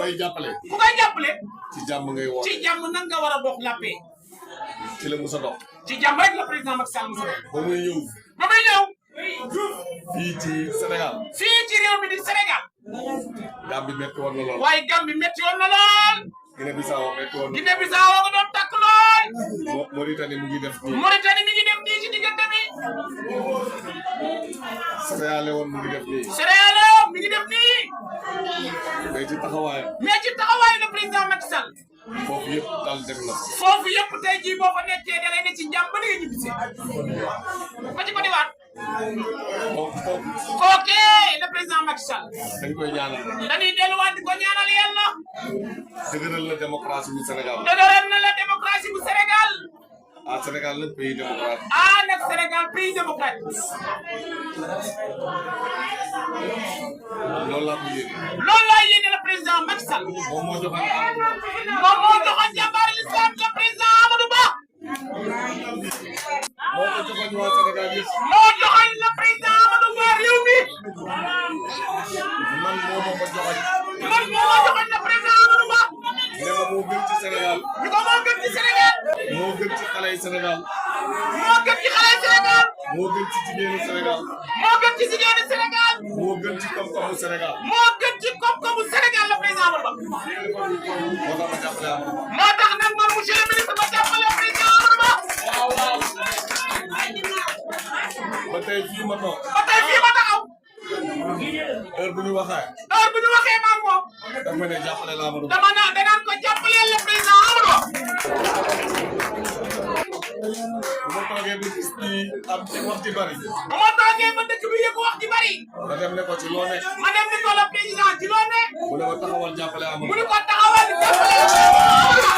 koy jàppale. ku koy jàppale. ci jàmm ngay woote. ci jàmm nan nga war a dox la paix. ci la musa dox. ci jàmm rek la président Macky Sall musa dox. ba muy ñëw. ba muy ñëw. fii ci Sénégal. fii ci réew mi di Sénégal. Gambie métti woon na lool. waaye Gambie métti woon na lool. Guinée Bissau métti woon na. Guinée Bissau nga doon takk lool. Mauritanie mu ngi def nii. Mauritanie mi ngi def nii ci diggante bi. Sierra Leone mu ngi def nii. Sierra Leone mi ngi def nii. mais ci taxawaayam. mais ci taxawaayu le président Macky Sall. foofu yëpp dal dem na. foofu yëpp tey jii boo fa nekkee da ngay ne ci njàmm ba nga ñibbisi. ba ci ko diwaat. kookee le président Macky Sall. dañ koy ñaanal. dañuy delluwaat di ko ñaanal yàlla. dëgëral la démocratie bu Sénégal. dëgëral na la démocratie bu Sénégal. ah Sénégal nag pays démocratique. ah nag Sénégal pays démocratique. loolu laa ko yéene. loolu laa yéene le président Macky Sall. moom moo joxoon moom moo joxoon jàmbaar l'islam le président Amadou Ba. moo ko joxoon waa Sénégal yëpp. moo joxoon le président Amadou Ba réew mi. man moo ma ko joxoon. man moo ma joxoon le président Amadou Ba. ne ma moo gën ci Sénégal. ñu ko moo gën ci Sénégal. moo gën ci xale yi Sénégal. moo gën ci xale Sénégal. moo gën ci jigéenu Sénégal. moo gën ci jigéenu Sénégal. moo gën ci koom-koomu Sénégal. moo gën ci koom-koomu Sénégal le président Amadou Ba. moo tax ma jàppale Amadou Ba. moo tax nag man monsieur le ministre ma jàppale président Amadou Ba. ba tey fii ma toog. ba tey fii ma taxaw. heure bu ñu waxee. heure bu ñu waxee maa ngi moom. dama ne jàppale la Amadou Ba. dama naa danaan ko jàppaleel le président Amadou Ba. bu ma toogee ba gis ni am ci wax ci bari. bu ma toogee ba dëkk bi yëg wax ci bari. ma dem ne ko ci loo ne. ma dem ni ko le président ci loo ne. mu ne ma taxawal jàppale Amadou mu Ba. ni ko taxawal jàppale Amadou Ba.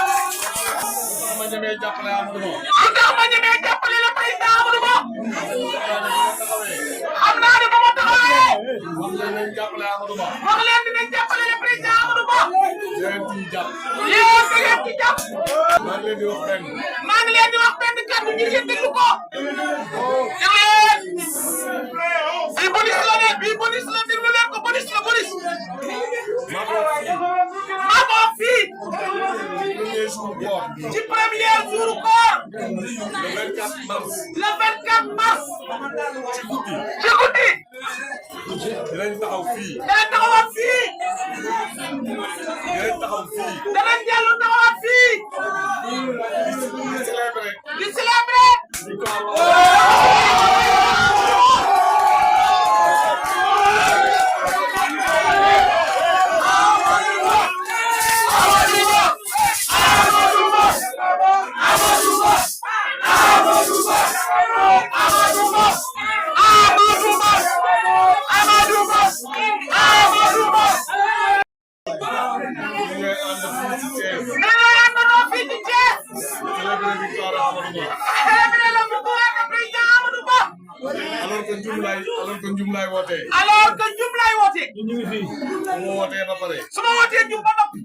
ma ñemee jàppale Amadou Ba. lu tax ma ñemee jàppale le président Amadou Ba. xam naa ne ba ma taxawee. wax leen nañ jàppale Amadou Ba. wax leen dinañ jàppale le président Amadou Ba. leen ciy jàpp. yéen da ngeen ci jàpp. maa ngi leen di wax benn. maa ngi leen di wax benn kàddu ngir ngeen déglu ko. déglu leen. bii bonus la de bii bonus la déglu leen ko bonus la bonus. maa ko wax fii. premier jour koor. ci premier jour koor. le 24 mars. le 24 mars. ci guddi. ci guddi. dinañ taxaw fii. danañ taxawaat fii. dinañ taxaw fii. danañ dellu taxawaat fii. di célébrer. di célébrer. alors que Diouf laay wootee. ñu ngi fii. su ma wootee ba pare. su ma wootee Diouf ba noppi.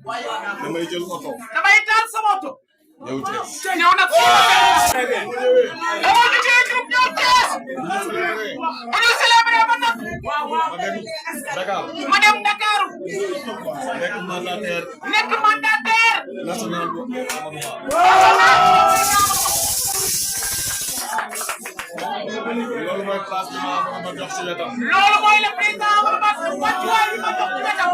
damay jël oto. damay taal sama oto. ñëw Thiès. ñëw nag fii. dama jógee Diouf ñëw Thiès. bu ñu célébré ba noppi. ma dem Dakar. ma dem Dakar. nekk mandataire. nekk mandataire. national bu Amadou Ba. loolu mooy place bi ma jox ci wetam. loolu mooy le président Amadou Ba wàccuwaay bi ma jox ci wetam.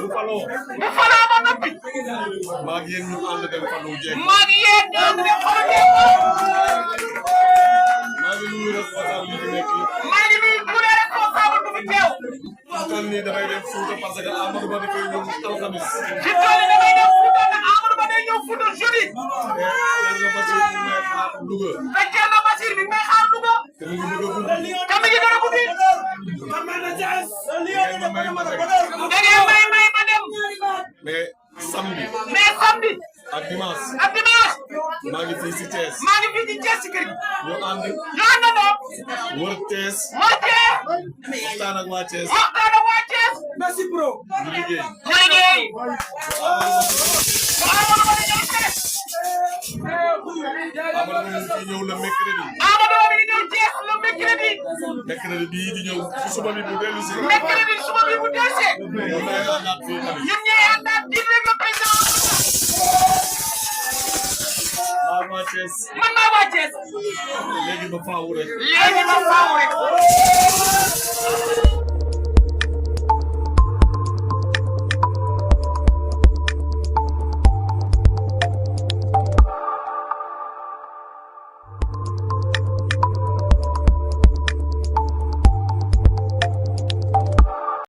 bu faloo. bu faloo ba noppi. maa ngi yéen ñu ànd dem Fallou Dieng. maa ngi yéen ñu ànd dem Fallou Dieng. maa ngi nuyu responsable yi fi nekk yëpp. maa ngi nuyu tous les responsables bu fi teew. fi toll nii damay dem Fouta parce que Amadou Ba dafay ñëw alxamis. fi toll nii damay dem Fouta ndax Amadou Ba day ñëw Fouta jeudi. te Thierno Basir mi may xaar Louga. te mu ngi bëgg a guddi. te mu ngi gën a guddi. da ngeen may ma dem. mais samedi. ak dimanche. maa ngi fii si Thiès. maa ngi fii ci Thiès si kër gi. ñu ànd. ñu àndandoo. wër Thiès. wër Thiès. waxtaan ak waa Thiès. waxtaan ak waa Thiès. merci bro. ñu liggéey. ñu liggéey. Amadou Ba di ñëw Thiès. Amadou Ba di ñëw le mercredi. Amadou Ba di ñëw Thiès le mercredi. mercredi bii di ñëw suba bi bu dellu si. mercredi suba bi bu dellu si. ñun ñooy àndaat di rek le président. maa waa Thiès. man maa waa Thiès. léegi ba faaw rek. léegi ba faaw rek.